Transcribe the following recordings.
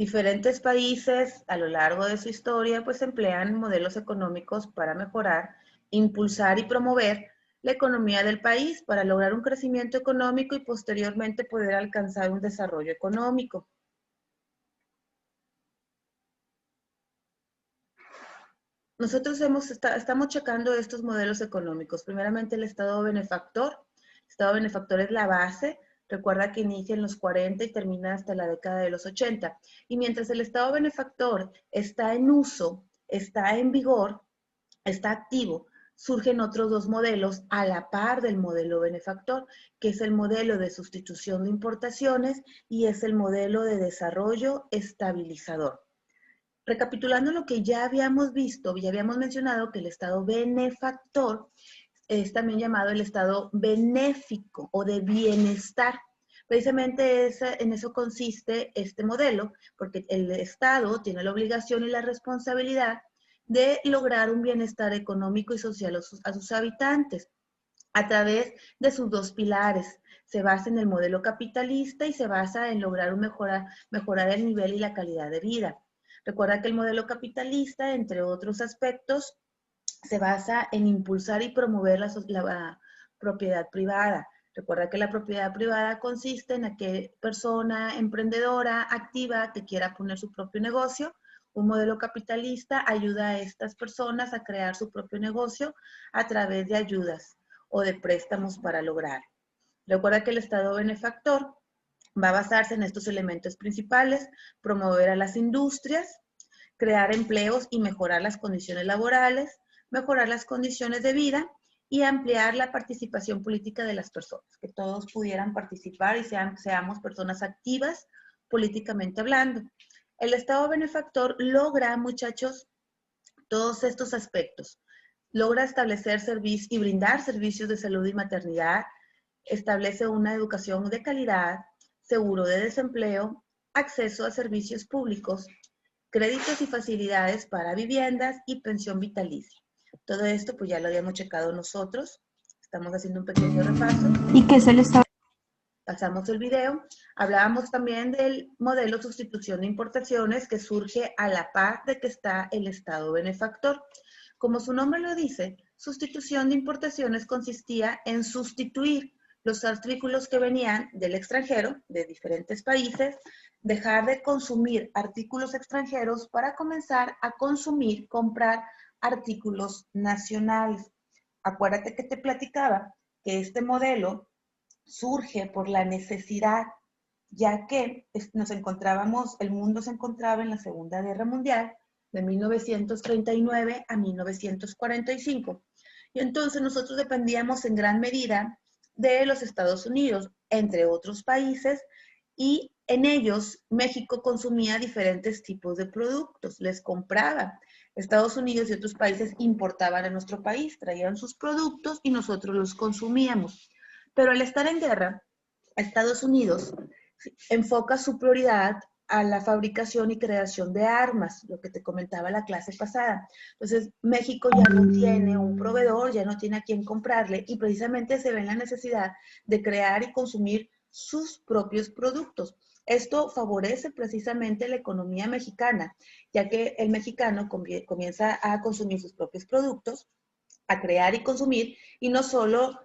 Diferentes países a lo largo de su historia pues emplean modelos económicos para mejorar, impulsar y promover la economía del país para lograr un crecimiento económico y posteriormente poder alcanzar un desarrollo económico. Nosotros estamos checando estos modelos económicos. Primeramente el Estado benefactor. El Estado benefactor es la base. Recuerda que inicia en los 40 y termina hasta la década de los 80. Y mientras el Estado benefactor está en uso, está en vigor, está activo, surgen otros dos modelos a la par del modelo benefactor, que es el modelo de sustitución de importaciones y es el modelo de desarrollo estabilizador. Recapitulando lo que ya habíamos visto, ya habíamos mencionado que el Estado benefactor es también llamado el Estado benéfico o de bienestar. Precisamente en eso consiste este modelo, porque el Estado tiene la obligación y la responsabilidad de lograr un bienestar económico y social a sus habitantes a través de sus dos pilares. Se basa en el modelo capitalista y se basa en lograr mejorar el nivel y la calidad de vida. Recuerda que el modelo capitalista, entre otros aspectos, se basa en impulsar y promover la propiedad privada. Recuerda que la propiedad privada consiste en aquella persona emprendedora, activa, que quiera poner su propio negocio. Un modelo capitalista ayuda a estas personas a crear su propio negocio a través de ayudas o de préstamos para lograr. Recuerda que el Estado benefactor va a basarse en estos elementos principales: promover a las industrias, crear empleos y mejorar las condiciones laborales, mejorar las condiciones de vida y ampliar la participación política de las personas, que todos pudieran participar y seamos personas activas políticamente hablando. El Estado benefactor logra, muchachos, todos estos aspectos. Logra establecer servicios y brindar servicios de salud y maternidad, establece una educación de calidad, seguro de desempleo, acceso a servicios públicos, créditos y facilidades para viviendas y pensión vitalicia. Todo esto pues ya lo habíamos checado nosotros. Estamos haciendo un pequeño repaso. ¿Y qué se le está? Pasamos el video. Hablábamos también del modelo sustitución de importaciones que surge a la par de que está el Estado benefactor. Como su nombre lo dice, sustitución de importaciones consistía en sustituir los artículos que venían del extranjero, de diferentes países, dejar de consumir artículos extranjeros para comenzar a consumir, comprar artículos nacionales. Acuérdate que te platicaba que este modelo surge por la necesidad, ya que el mundo se encontraba en la Segunda Guerra Mundial, de 1939 a 1945. Y entonces nosotros dependíamos en gran medida de los Estados Unidos, entre otros países, y en ellos México consumía diferentes tipos de productos, les compraba. Estados Unidos y otros países importaban a nuestro país, traían sus productos y nosotros los consumíamos. Pero al estar en guerra, Estados Unidos enfoca su prioridad a la fabricación y creación de armas, lo que te comentaba la clase pasada. Entonces, México ya no tiene un proveedor, ya no tiene a quién comprarle y precisamente se ve en la necesidad de crear y consumir sus propios productos. Esto favorece precisamente la economía mexicana, ya que el mexicano comienza a consumir sus propios productos, a crear y consumir, y no solo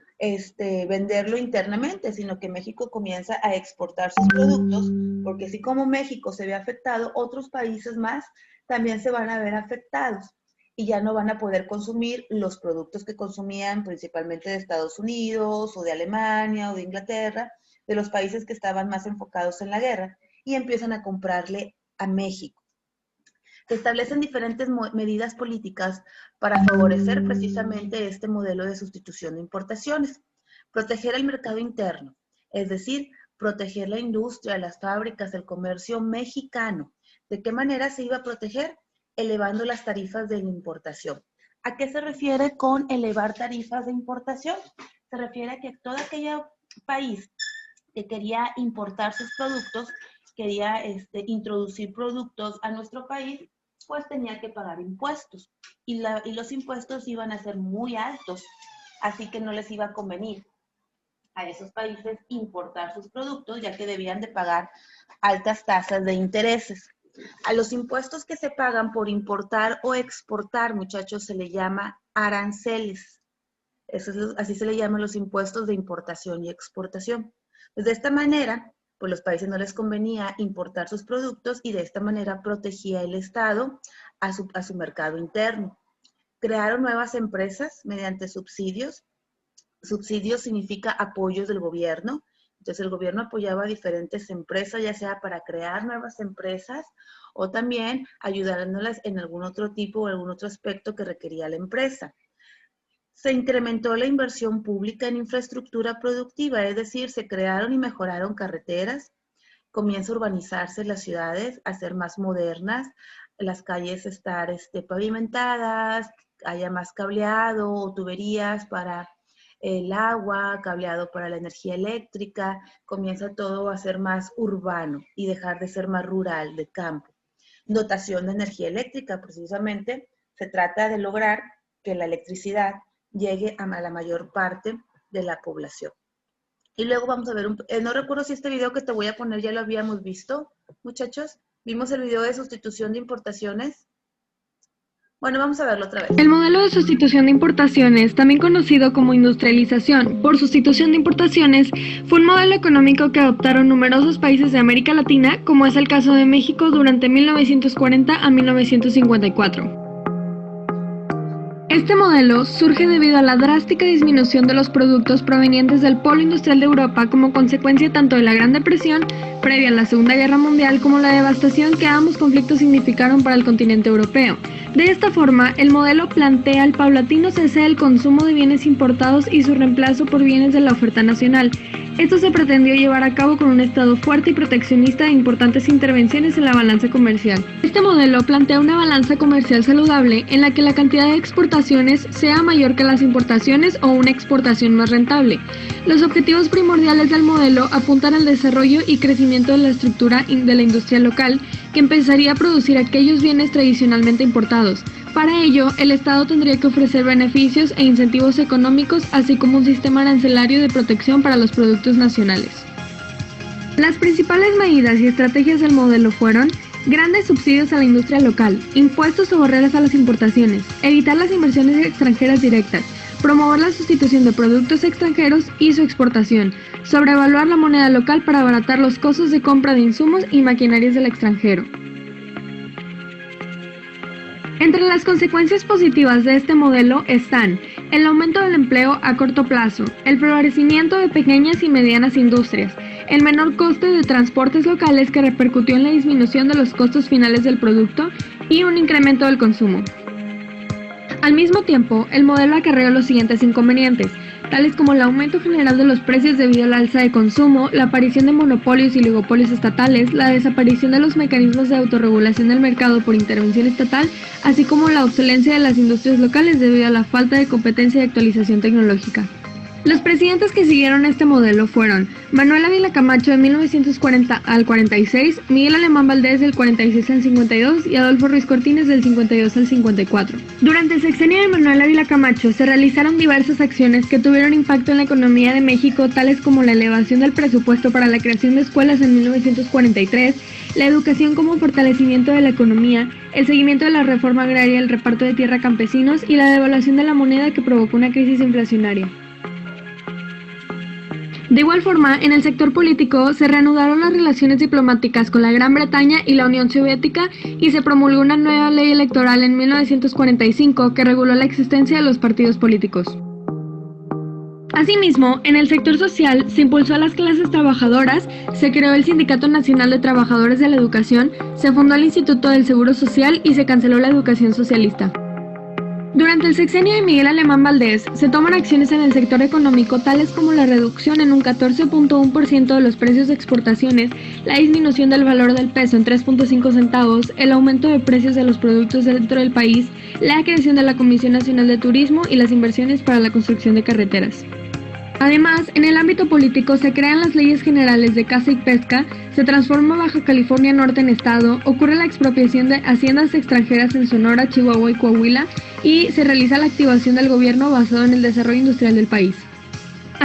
venderlo internamente, sino que México comienza a exportar sus productos, porque así como México se ve afectado, otros países más también se van a ver afectados y ya no van a poder consumir los productos que consumían principalmente de Estados Unidos o de Alemania o de Inglaterra, de los países que estaban más enfocados en la guerra, y empiezan a comprarle a México. Se establecen diferentes medidas políticas para favorecer precisamente este modelo de sustitución de importaciones. Proteger el mercado interno, es decir, proteger la industria, las fábricas, el comercio mexicano. ¿De qué manera se iba a proteger? Elevando las tarifas de importación. ¿A qué se refiere con elevar tarifas de importación? Se refiere a que todo aquel país que quería importar sus productos, quería introducir productos a nuestro país, pues tenía que pagar impuestos. Y los impuestos iban a ser muy altos, así que no les iba a convenir a esos países importar sus productos, ya que debían de pagar altas tasas de intereses. A los impuestos que se pagan por importar o exportar, muchachos, se le llama aranceles. Así se le llaman los impuestos de importación y exportación. Pues de esta manera, pues los países no les convenía importar sus productos y de esta manera protegía el Estado a su mercado interno. Crearon nuevas empresas mediante subsidios. Subsidios significa apoyos del gobierno. Entonces el gobierno apoyaba a diferentes empresas, ya sea para crear nuevas empresas o también ayudándolas en algún otro tipo o algún otro aspecto que requería la empresa. Se incrementó la inversión pública en infraestructura productiva, es decir, se crearon y mejoraron carreteras, comienza a urbanizarse las ciudades, a ser más modernas, las calles estar pavimentadas, haya más cableado o tuberías para el agua, cableado para la energía eléctrica, comienza todo a ser más urbano y dejar de ser más rural, de campo. Dotación de energía eléctrica, precisamente, se trata de lograr que la electricidad llegue a la mayor parte de la población. Y luego vamos a ver, no recuerdo si este video que te voy a poner ya lo habíamos visto, muchachos. ¿Vimos el video de sustitución de importaciones? Bueno, vamos a verlo otra vez. El modelo de sustitución de importaciones, también conocido como industrialización por sustitución de importaciones, fue un modelo económico que adoptaron numerosos países de América Latina, como es el caso de México durante 1940 a 1954. Este modelo surge debido a la drástica disminución de los productos provenientes del polo industrial de Europa como consecuencia tanto de la Gran Depresión, previa a la Segunda Guerra Mundial, como la devastación que ambos conflictos significaron para el continente europeo. De esta forma, el modelo plantea el paulatino cese del consumo de bienes importados y su reemplazo por bienes de la oferta nacional. Esto se pretendió llevar a cabo con un Estado fuerte y proteccionista e importantes intervenciones en la balanza comercial. Este modelo plantea una balanza comercial saludable en la que la cantidad de exportaciones sea mayor que las importaciones o una exportación más rentable. Los objetivos primordiales del modelo apuntan al desarrollo y crecimiento de la estructura de la industria local, que empezaría a producir aquellos bienes tradicionalmente importados. Para ello, el Estado tendría que ofrecer beneficios e incentivos económicos, así como un sistema arancelario de protección para los productos nacionales. Las principales medidas y estrategias del modelo fueron: grandes subsidios a la industria local, impuestos o barreras a las importaciones, evitar las inversiones extranjeras directas, promover la sustitución de productos extranjeros y su exportación, sobrevaluar la moneda local para abaratar los costos de compra de insumos y maquinarias del extranjero. Entre las consecuencias positivas de este modelo están el aumento del empleo a corto plazo, el florecimiento de pequeñas y medianas industrias, el menor coste de transportes locales que repercutió en la disminución de los costos finales del producto y un incremento del consumo. Al mismo tiempo, el modelo acarreó los siguientes inconvenientes, tales como el aumento general de los precios debido al alza de consumo, la aparición de monopolios y oligopolios estatales, la desaparición de los mecanismos de autorregulación del mercado por intervención estatal, así como la obsolencia de las industrias locales debido a la falta de competencia y actualización tecnológica. Los presidentes que siguieron este modelo fueron Manuel Ávila Camacho de 1940 al 46, Miguel Alemán Valdés del 46 al 52 y Adolfo Ruiz Cortines del 52 al 54. Durante el sexenio de Manuel Ávila Camacho se realizaron diversas acciones que tuvieron impacto en la economía de México, tales como la elevación del presupuesto para la creación de escuelas en 1943, la educación como fortalecimiento de la economía, el seguimiento de la reforma agraria y el reparto de tierra a campesinos y la devaluación de la moneda que provocó una crisis inflacionaria. De igual forma, en el sector político se reanudaron las relaciones diplomáticas con la Gran Bretaña y la Unión Soviética y se promulgó una nueva ley electoral en 1945 que reguló la existencia de los partidos políticos. Asimismo, en el sector social se impulsó a las clases trabajadoras, se creó el Sindicato Nacional de Trabajadores de la Educación, se fundó el Instituto del Seguro Social y se canceló la educación socialista. Durante el sexenio de Miguel Alemán Valdés, se toman acciones en el sector económico tales como la reducción en un 14.1% de los precios de exportaciones, la disminución del valor del peso en 3.5 centavos, el aumento de precios de los productos dentro del país, la creación de la Comisión Nacional de Turismo y las inversiones para la construcción de carreteras. Además, en el ámbito político se crean las leyes generales de caza y pesca, se transforma Baja California Norte en estado, ocurre la expropiación de haciendas extranjeras en Sonora, Chihuahua y Coahuila y se realiza la activación del gobierno basado en el desarrollo industrial del país.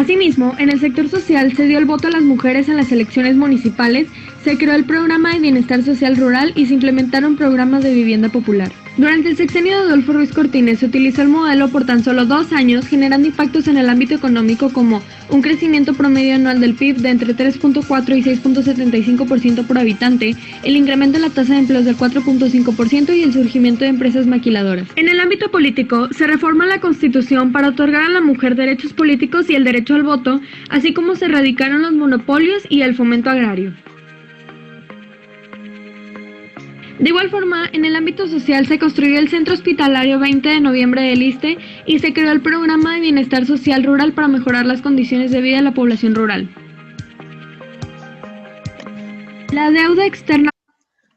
Asimismo, en el sector social se dio el voto a las mujeres en las elecciones municipales, se creó el programa de bienestar social rural y se implementaron programas de vivienda popular. Durante el sexenio de Adolfo Ruiz Cortines se utilizó el modelo por tan solo 2 años, generando impactos en el ámbito económico como un crecimiento promedio anual del PIB de entre 3.4 y 6.75% por habitante, el incremento en la tasa de empleos del 4.5% y el surgimiento de empresas maquiladoras. En el ámbito político, se reforma la Constitución para otorgar a la mujer derechos políticos y el derecho al voto, así como se erradicaron los monopolios y el fomento agrario. De igual forma, en el ámbito social se construyó el Centro Hospitalario 20 de Noviembre del ISSSTE y se creó el Programa de Bienestar Social Rural para mejorar las condiciones de vida de la población rural. La deuda externa.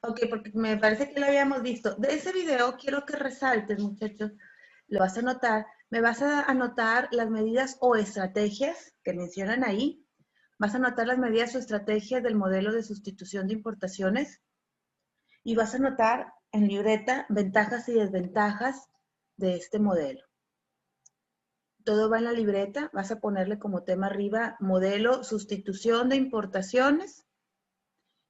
Ok, porque me parece que lo habíamos visto. De ese video quiero que resaltes, muchachos, lo vas a anotar. Me vas a anotar las medidas o estrategias que mencionan ahí. Vas a anotar las medidas o estrategias del modelo de sustitución de importaciones. Y vas a anotar en libreta ventajas y desventajas de este modelo. Todo va en la libreta, vas a ponerle como tema arriba modelo sustitución de importaciones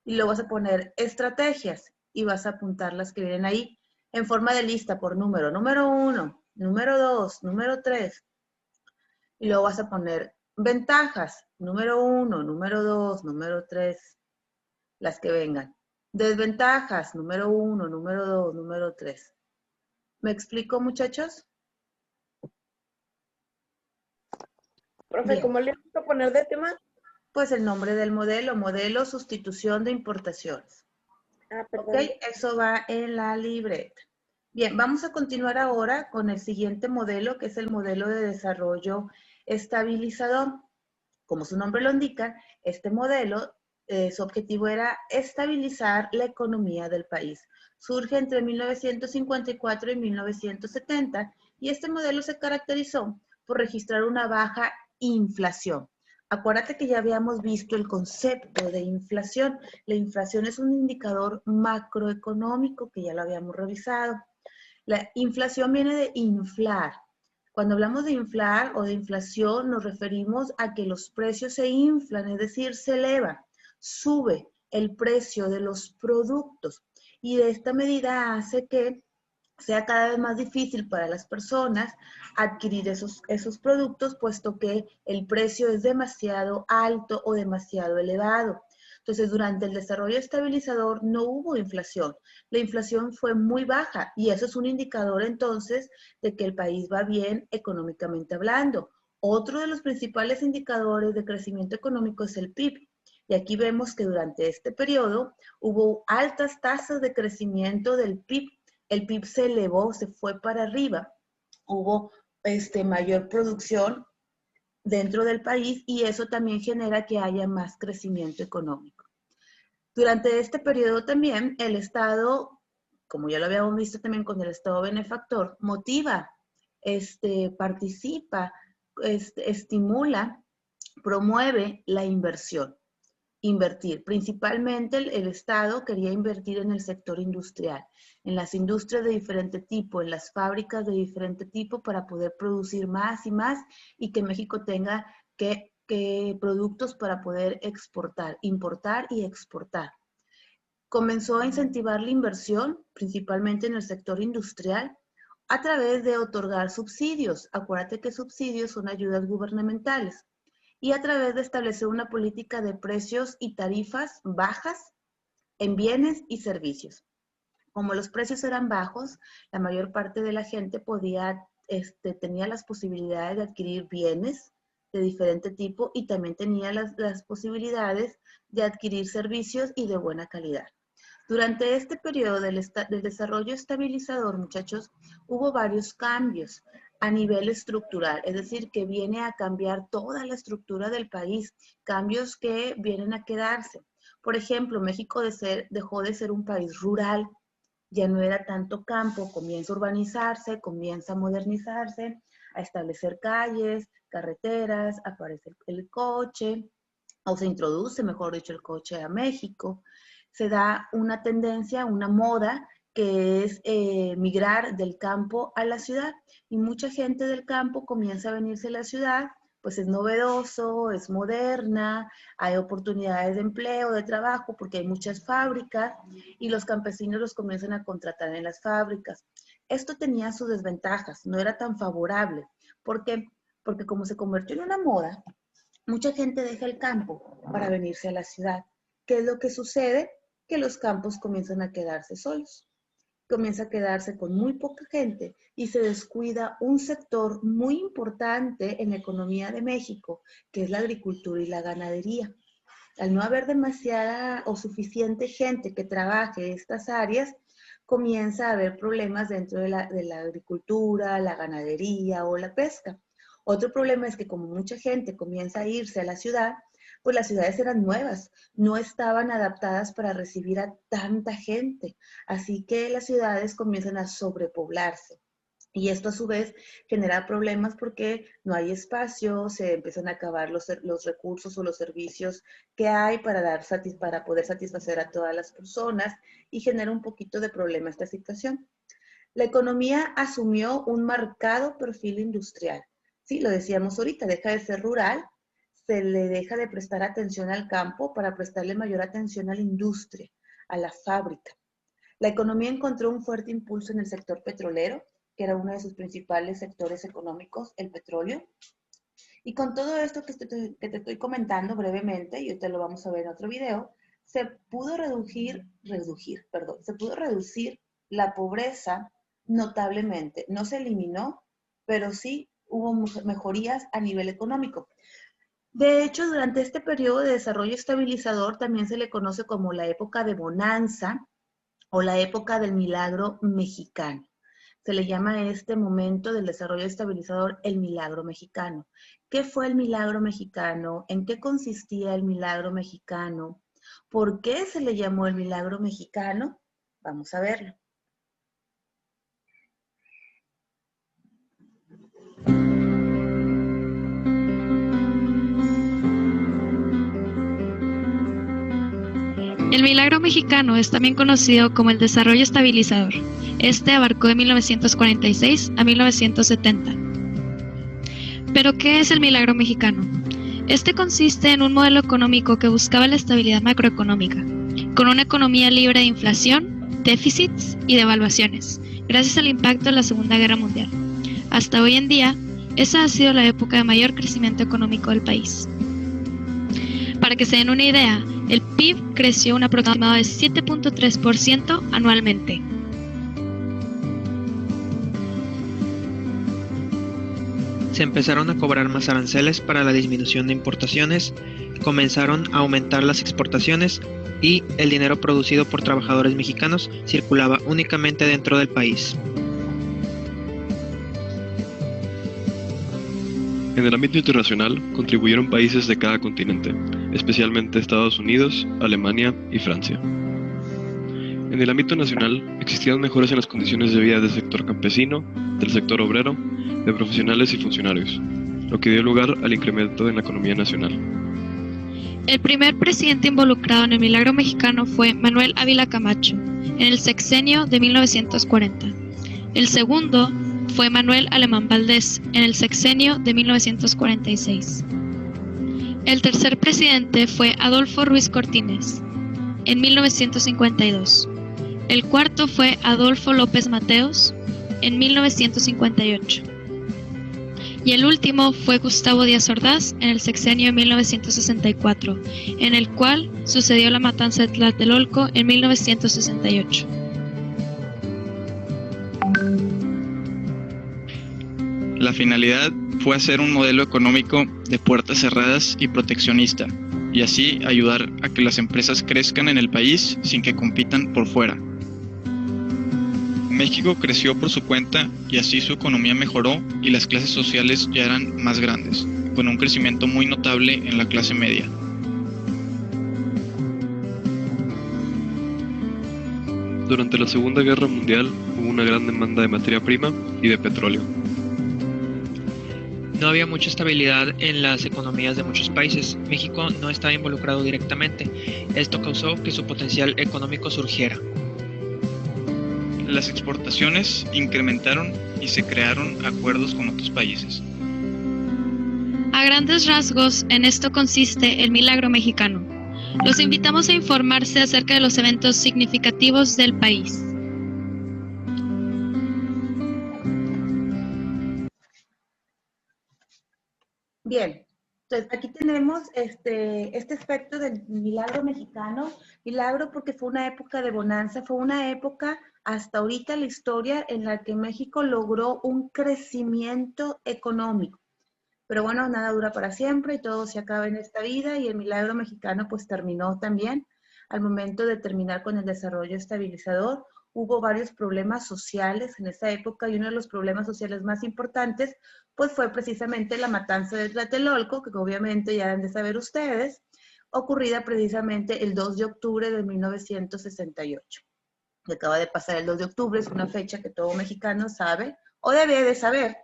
y luego vas a poner estrategias y vas a apuntar las que vienen ahí en forma de lista por número. Número 1, número 2, número 3. Y luego vas a poner ventajas, número 1, número 2, número 3, las que vengan. Desventajas, número 1, número 2, número 3. ¿Me explico, muchachos? Profe, ¿cómo le vamos a poner de tema? Pues el nombre del modelo, modelo sustitución de importaciones. Perdón. Ok, eso va en la libreta. Bien, vamos a continuar ahora con el siguiente modelo, que es el modelo de desarrollo estabilizador. Como su nombre lo indica, este modelo, su objetivo era estabilizar la economía del país. Surge entre 1954 y 1970 y este modelo se caracterizó por registrar una baja inflación. Acuérdate que ya habíamos visto el concepto de inflación. La inflación es un indicador macroeconómico que ya lo habíamos revisado. La inflación viene de inflar. Cuando hablamos de inflar o de inflación nos referimos a que los precios se inflan, es decir, se eleva, sube el precio de los productos y de esta medida hace que sea cada vez más difícil para las personas adquirir esos productos, puesto que el precio es demasiado alto o demasiado elevado. Entonces, durante el desarrollo estabilizador no hubo inflación. La inflación fue muy baja y eso es un indicador entonces de que el país va bien económicamente hablando. Otro de los principales indicadores de crecimiento económico es el PIB. Y aquí vemos que durante este periodo hubo altas tasas de crecimiento del PIB. El PIB se elevó, se fue para arriba, hubo mayor producción dentro del país y eso también genera que haya más crecimiento económico. Durante este periodo también el Estado, como ya lo habíamos visto también con el Estado benefactor, motiva, participa, estimula, promueve la inversión. Invertir. Principalmente el Estado quería invertir en el sector industrial, en las industrias de diferente tipo, en las fábricas de diferente tipo para poder producir más y más y que México tenga que productos para poder exportar, importar y exportar. Comenzó a incentivar la inversión, principalmente en el sector industrial, a través de otorgar subsidios. Acuérdate que subsidios son ayudas gubernamentales. Y a través de establecer una política de precios y tarifas bajas en bienes y servicios. Como los precios eran bajos, la mayor parte de la gente tenía las posibilidades de adquirir bienes de diferente tipo y también tenía las posibilidades de adquirir servicios y de buena calidad. Durante este periodo del desarrollo estabilizador, muchachos, hubo varios cambios a nivel estructural, es decir, que viene a cambiar toda la estructura del país, cambios que vienen a quedarse. Por ejemplo, México dejó de ser un país rural, ya no era tanto campo, comienza a urbanizarse, comienza a modernizarse, a establecer calles, carreteras, aparece el coche, o se introduce, mejor dicho, el coche a México. Se da una tendencia, una moda, que es migrar del campo a la ciudad. Y mucha gente del campo comienza a venirse a la ciudad pues es novedoso, es moderna, hay oportunidades de empleo, de trabajo, porque hay muchas fábricas y los campesinos los comienzan a contratar en las fábricas. Esto tenía sus desventajas, no era tan favorable. ¿Por qué? Porque como se convirtió en una moda, mucha gente deja el campo para venirse a la ciudad. ¿Qué es lo que sucede? Que los campos comienzan a quedarse solos. Comienza a quedarse con muy poca gente y se descuida un sector muy importante en la economía de México, que es la agricultura y la ganadería. Al no haber demasiada o suficiente gente que trabaje estas áreas, comienza a haber problemas dentro de la agricultura, la ganadería o la pesca. Otro problema es que como mucha gente comienza a irse a la ciudad, pues las ciudades eran nuevas, no estaban adaptadas para recibir a tanta gente. Así que las ciudades comienzan a sobrepoblarse. Y esto a su vez genera problemas porque no hay espacio, se empiezan a acabar los recursos o los servicios que hay para poder satisfacer a todas las personas y genera un poquito de problema esta situación. La economía asumió un marcado perfil industrial. Sí, lo decíamos ahorita, deja de ser rural, se le deja de prestar atención al campo para prestarle mayor atención a la industria, a la fábrica. La economía encontró un fuerte impulso en el sector petrolero, que era uno de sus principales sectores económicos, el petróleo. Y con todo esto que te estoy comentando brevemente, y ahorita lo vamos a ver en otro video, se pudo reducir la pobreza notablemente. No se eliminó, pero sí hubo mejorías a nivel económico. De hecho, durante este periodo de desarrollo estabilizador también se le conoce como la época de bonanza o la época del milagro mexicano. Se le llama a este momento del desarrollo estabilizador el milagro mexicano. ¿Qué fue el milagro mexicano? ¿En qué consistía el milagro mexicano? ¿Por qué se le llamó el milagro mexicano? Vamos a verlo. El milagro mexicano es también conocido como el desarrollo estabilizador. Este abarcó de 1946 a 1970. ¿Pero qué es el milagro mexicano? Este consiste en un modelo económico que buscaba la estabilidad macroeconómica, con una economía libre de inflación, déficits y devaluaciones, gracias al impacto de la Segunda Guerra Mundial. Hasta hoy en día, esa ha sido la época de mayor crecimiento económico del país. Para que se den una idea, el PIB creció un aproximado de 7.3% anualmente. Se empezaron a cobrar más aranceles para la disminución de importaciones, comenzaron a aumentar las exportaciones y el dinero producido por trabajadores mexicanos circulaba únicamente dentro del país. En el ámbito internacional contribuyeron países de cada continente, especialmente Estados Unidos, Alemania y Francia. En el ámbito nacional existieron mejoras en las condiciones de vida del sector campesino, del sector obrero, de profesionales y funcionarios, lo que dio lugar al incremento en la economía nacional. El primer presidente involucrado en el milagro mexicano fue Manuel Ávila Camacho, en el sexenio de 1940. El segundo fue Manuel Alemán Valdés, en el sexenio de 1946. El tercer presidente fue Adolfo Ruiz Cortines, en 1952. El cuarto fue Adolfo López Mateos, en 1958. Y el último fue Gustavo Díaz Ordaz, en el sexenio de 1964, en el cual sucedió la matanza de Tlatelolco en 1968. La finalidad fue hacer un modelo económico de puertas cerradas y proteccionista, y así ayudar a que las empresas crezcan en el país sin que compitan por fuera. México creció por su cuenta y así su economía mejoró y las clases sociales ya eran más grandes, con un crecimiento muy notable en la clase media. Durante la Segunda Guerra Mundial hubo una gran demanda de materia prima y de petróleo. No había mucha estabilidad en las economías de muchos países. México no estaba involucrado directamente. Esto causó que su potencial económico surgiera. Las exportaciones incrementaron y se crearon acuerdos con otros países. A A grandes rasgos, en esto consiste el milagro mexicano. Los invitamos a informarse acerca de los eventos significativos del país. Bien, entonces aquí tenemos este aspecto del milagro mexicano. Milagro porque fue una época de bonanza, fue una época hasta ahorita en la historia en la que México logró un crecimiento económico. Pero bueno, nada dura para siempre y todo se acaba en esta vida, y el milagro mexicano pues terminó también. Al momento de terminar con el desarrollo estabilizador, hubo varios problemas sociales en esa época, y uno de los problemas sociales más importantes pues fue precisamente la matanza de Tlatelolco, que obviamente ya han de saber ustedes, ocurrida precisamente el 2 de octubre de 1968. Que acaba de pasar el 2 de octubre, es una fecha que todo mexicano sabe o debe de saber,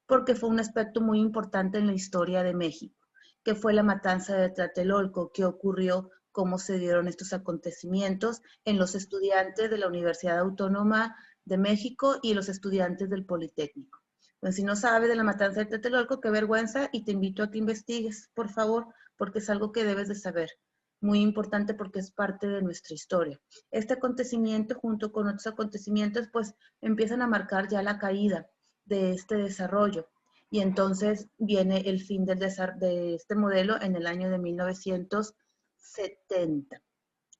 porque fue un aspecto muy importante en la historia de México, que fue la matanza de Tlatelolco, que ocurrió, cómo se dieron estos acontecimientos en los estudiantes de la Universidad Autónoma de México y los estudiantes del Politécnico. Pues si no sabes de la matanza de Tlatelolco, qué vergüenza, y te invito a que investigues, por favor, porque es algo que debes de saber. Muy importante porque es parte de nuestra historia. Este acontecimiento, junto con otros acontecimientos, pues empiezan a marcar ya la caída de este desarrollo. Y entonces viene el fin de este modelo en el año de 1970.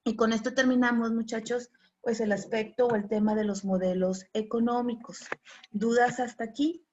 Y con esto terminamos, muchachos, pues el aspecto o el tema de los modelos económicos. ¿Dudas hasta aquí?